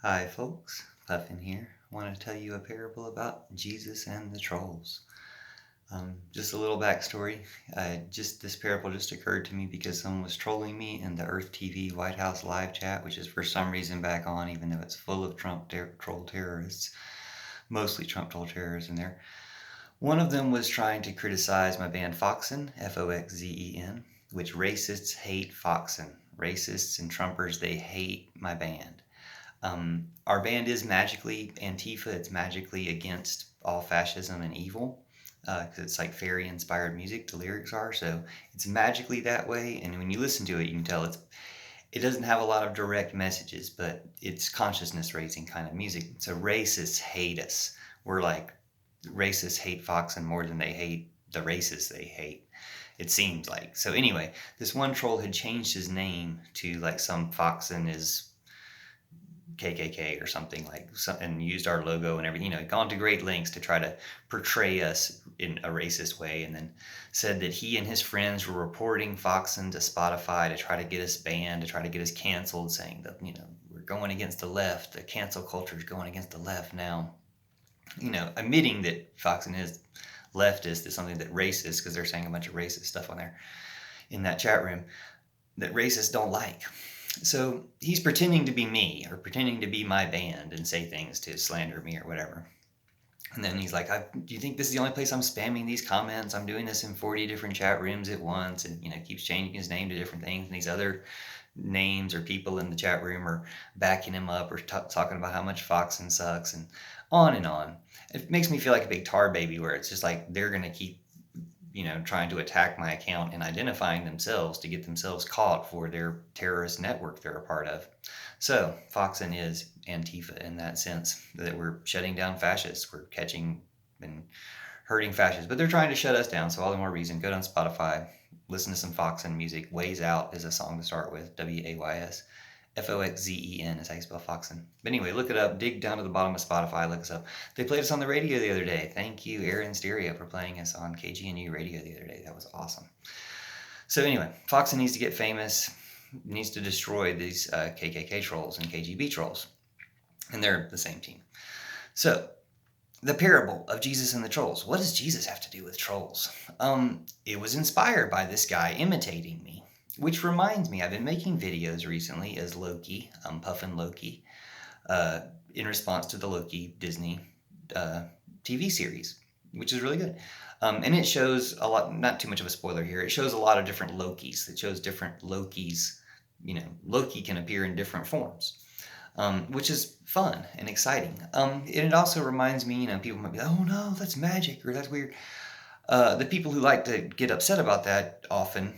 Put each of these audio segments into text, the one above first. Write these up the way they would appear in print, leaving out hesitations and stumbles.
Hi, folks. Puffin here. I want to tell you a parable about Jesus and the trolls. Just a little backstory. This parable just occurred to me because someone was trolling me in the Earth TV White House live chat, which is for some reason back on, even though it's full of troll terrorists, mostly Trump troll terrorists in there. One of them was trying to criticize my band Foxen, Foxzen, which racists hate Foxen. Racists and Trumpers, they hate my band. Our band is magically Antifa. It's magically against all fascism and evil because it's like fairy inspired music. The lyrics are so it's magically that way. And when you listen to it, you can tell it doesn't have a lot of direct messages, but it's consciousness raising kind of music. So racists hate us. We're like racists hate Foxen more than they hate the racists they hate. It seems like. So anyway, this one troll had changed his name to like some Foxen is KKK or something and used our logo and everything, gone to great lengths to try to portray us in a racist way, and then said that he and his friends were reporting Foxen to Spotify to try to get us banned, to try to get us canceled, saying that, we're going against the left, the cancel culture is going against the left now, admitting that Foxen is leftist is something that racist, because they're saying a bunch of racist stuff on there in that chat room that racists don't like. So he's pretending to be me or pretending to be my band and say things to slander me or whatever. And then he's like, do you think this is the only place I'm spamming these comments? I'm doing this in 40 different chat rooms at once, and, keeps changing his name to different things. And these other names or people in the chat room are backing him up or talking about how much Foxen sucks and on and on. It makes me feel like a big tar baby where it's just like they're going to keep trying to attack my account and identifying themselves to get themselves caught for their terrorist network they're a part of. So Foxen is Antifa in that sense, that we're shutting down fascists. We're catching and hurting fascists, but they're trying to shut us down. So all the more reason, go down Spotify, listen to some Foxen music. Ways Out is a song to start with, Ways. Foxzen is how you spell Foxen. But anyway, look it up. Dig down to the bottom of Spotify. Look us up. They played us on the radio the other day. Thank you, Aaron Stereo, for playing us on KGNU radio the other day. That was awesome. So anyway, Foxen needs to get famous. Needs to destroy these KKK trolls and KGB trolls. And they're the same team. So the parable of Jesus and the trolls. What does Jesus have to do with trolls? It was inspired by this guy imitating me. Which reminds me, I've been making videos recently as Loki, Puffin Loki, in response to the Loki Disney TV series, which is really good. And it shows a lot, not too much of a spoiler here, it shows a lot of different Lokis. It shows different Lokis. Loki can appear in different forms, which is fun and exciting. And it also reminds me, people might be like, oh no, that's magic or that's weird. The people who like to get upset about that often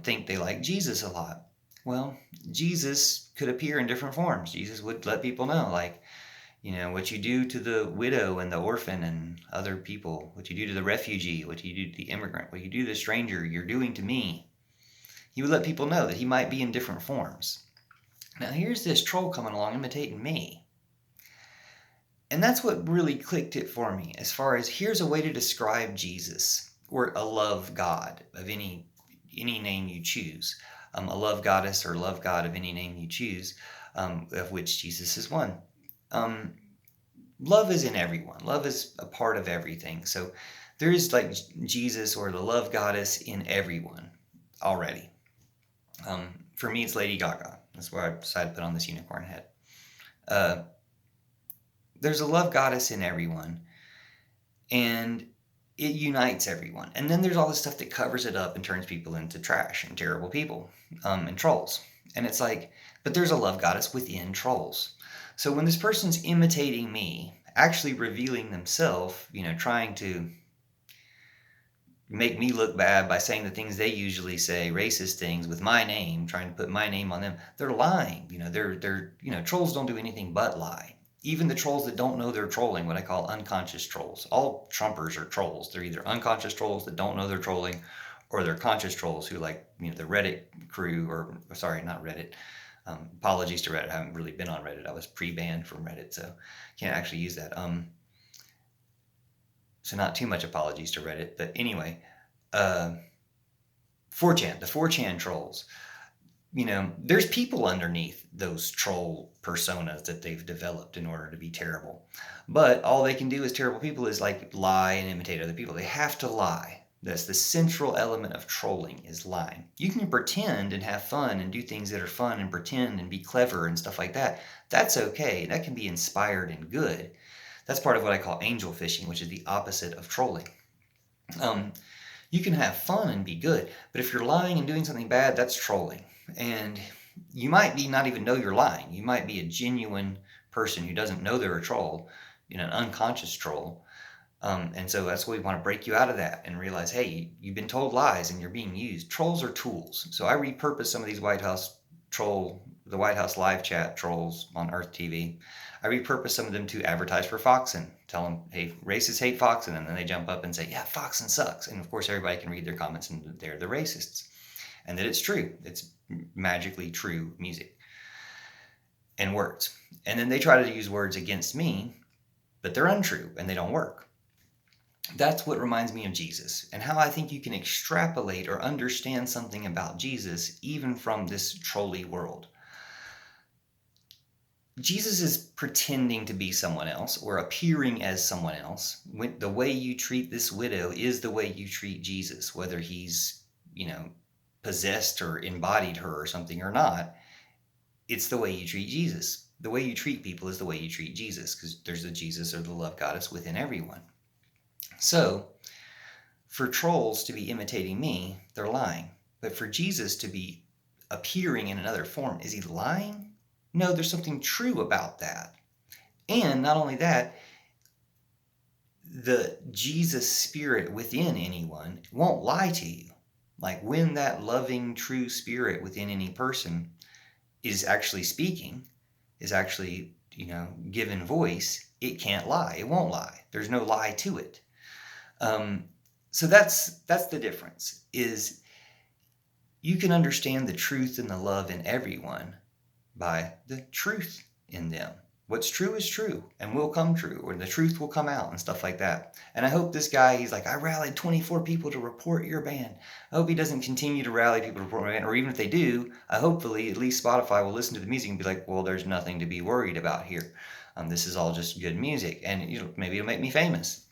think they like Jesus a lot. Well, Jesus could appear in different forms. Jesus would let people know, like, what you do to the widow and the orphan and other people, what you do to the refugee, what you do to the immigrant, what you do to the stranger, you're doing to me. He would let people know that he might be in different forms. Now, here's this troll coming along imitating me. And that's what really clicked it for me, as far as here's a way to describe Jesus, or a love God of any name you choose, a love goddess or love God of any name you choose, of which Jesus is one. Love is in everyone. Love is a part of everything. So there is like Jesus or the love goddess in everyone already. For me, it's Lady Gaga. That's why I decided to put on this unicorn head. There's a love goddess in everyone, and it unites everyone. And then there's all this stuff that covers it up and turns people into trash and terrible people, and trolls. And it's like, but there's a love goddess within trolls. So when this person's imitating me, actually revealing themselves, trying to make me look bad by saying the things they usually say, racist things with my name, trying to put my name on them, they're lying. They're trolls don't do anything but lie. Even the trolls that don't know they're trolling, what I call unconscious trolls. All Trumpers are trolls. They're either unconscious trolls that don't know they're trolling, or they're conscious trolls who the Reddit crew, or sorry, not Reddit. Apologies to Reddit. I haven't really been on Reddit. I was pre-banned from Reddit, so can't actually use that. So not too much apologies to Reddit. But anyway, 4chan, the 4chan trolls. there's people underneath those troll personas that they've developed in order to be terrible. But all they can do as terrible people is like lie and imitate other people. They have to lie. That's the central element of trolling, is lying. You can pretend and have fun and do things that are fun and pretend and be clever and stuff like that. That's okay. That can be inspired and good. That's part of what I call angel fishing, which is the opposite of trolling. You can have fun and be good, but if you're lying and doing something bad, that's trolling. And you might be not even know you're lying. You might be a genuine person who doesn't know they're a troll, an unconscious troll. And so that's why we want to break you out of that and realize, hey, you've been told lies and you're being used. Trolls are tools. So I repurpose some of these the White House live chat trolls on Earth TV. I repurpose some of them to advertise for Foxen. Tell them, hey, racists hate Foxen. And then they jump up and say, yeah, Foxen sucks. And of course, everybody can read their comments and they're the racists. And that it's true. It's magically true music and words. And then they try to use words against me, but they're untrue and they don't work. That's what reminds me of Jesus and how I think you can extrapolate or understand something about Jesus even from this trolly world. Jesus is pretending to be someone else or appearing as someone else. The way you treat this widow is the way you treat Jesus, whether he's, possessed or embodied her or something or not. It's the way you treat Jesus. The way you treat people is the way you treat Jesus, because there's the Jesus or the love goddess within everyone. So, for trolls to be imitating me, they're lying. But for Jesus to be appearing in another form, is he lying? No, there's something true about that. And not only that, the Jesus spirit within anyone won't lie to you. Like when that loving, true spirit within any person is actually speaking, is actually, given voice, it can't lie. It won't lie. There's no lie to it. So that's the difference, is you can understand the truth and the love in everyone by the truth in them. What's true is true and will come true, or the truth will come out and stuff like that. And I hope this guy, he's like, I rallied 24 people to report your band. I hope he doesn't continue to rally people to report my band, or even if they do, hopefully at least Spotify will listen to the music and be like, well, there's nothing to be worried about here. This is all just good music, and maybe it'll make me famous.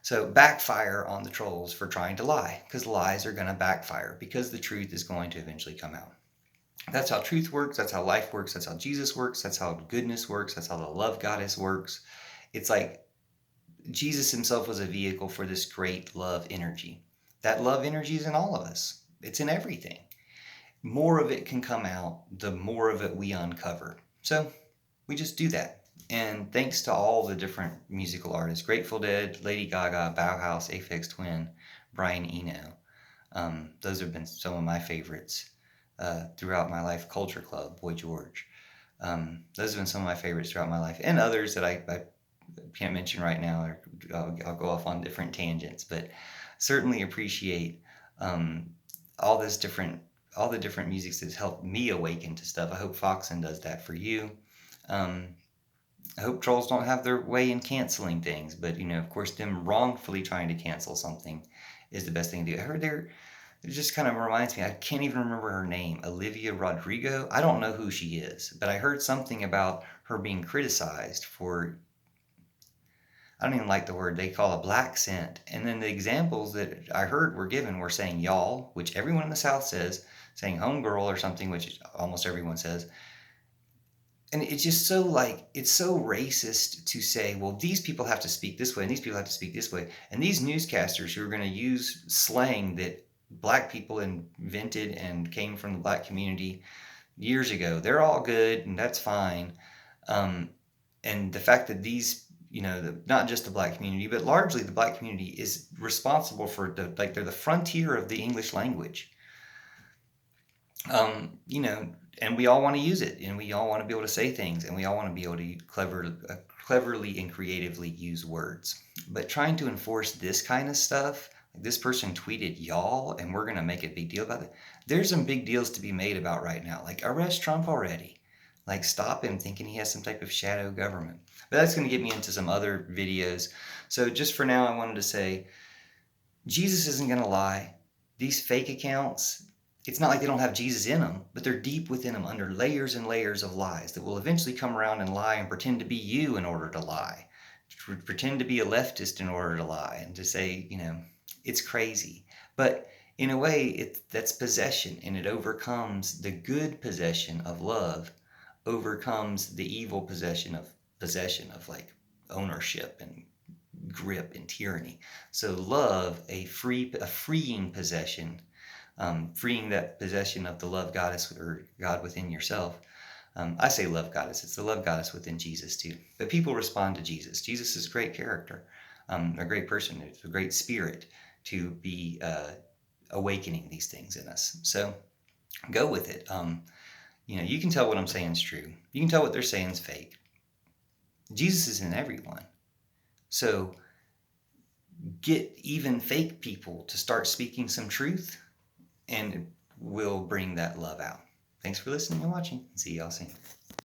So backfire on the trolls for trying to lie, because lies are going to backfire, because the truth is going to eventually come out. That's how truth works. That's how life works. That's how Jesus works. That's how goodness works. That's how the love goddess works. It's like Jesus himself was a vehicle for this great love energy. That love energy is in all of us. It's in everything. More of it can come out, the more of it we uncover. So we just do that. And thanks to all the different musical artists, Grateful Dead, Lady Gaga, Bauhaus, Aphex Twin, Brian Eno. Those have been some of my favorites throughout my life. Culture Club, Boy George. Those have been some of my favorites throughout my life. And others that I can't mention right now, or I'll go off on different tangents. But certainly appreciate all the different music that's helped me awaken to stuff. I hope Foxen does that for you. I hope trolls don't have their way in canceling things, but of course, them wrongfully trying to cancel something is the best thing to do. I heard it just kind of reminds me, I can't even remember her name, Olivia Rodrigo. I don't know who she is, but I heard something about her being criticized for, I don't even like the word they call a black scent. And then the examples that I heard were given were saying y'all, which everyone in the South says, saying homegirl or something, which almost everyone says. And it's just so it's so racist to say, well, these people have to speak this way and these people have to speak this way. And these newscasters who are going to use slang that black people invented and came from the black community years ago, they're all good and that's fine. And the fact that these, not just the black community, but largely the black community is responsible for they're the frontier of the English language. And we all want to use it, and we all want to be able to say things, and we all want to be able to cleverly and creatively use words. But trying to enforce this kind of stuff, like this person tweeted y'all, and we're going to make a big deal about it. There's some big deals to be made about right now. Like, arrest Trump already. Like, stop him thinking he has some type of shadow government. But that's going to get me into some other videos. So just for now, I wanted to say, Jesus isn't going to lie. These fake accounts, It's not like they don't have Jesus in them, but they're deep within them under layers and layers of lies that will eventually come around and lie and pretend to be you in order to lie, pretend to be a leftist in order to lie and to say, it's crazy. But in a way, that's possession, and it overcomes the good possession of love, overcomes the evil possession of like ownership and grip and tyranny. So love, a freeing possession, freeing that possession of the love goddess or God within yourself. I say love goddess. It's the love goddess within Jesus too. But people respond to Jesus. Jesus is a great character, a great person. It's a great spirit to be awakening these things in us. So go with it. You can tell what I'm saying is true. You can tell what they're saying is fake. Jesus is in everyone. So get even fake people to start speaking some truth, and we'll bring that love out. Thanks for listening and watching. See y'all soon.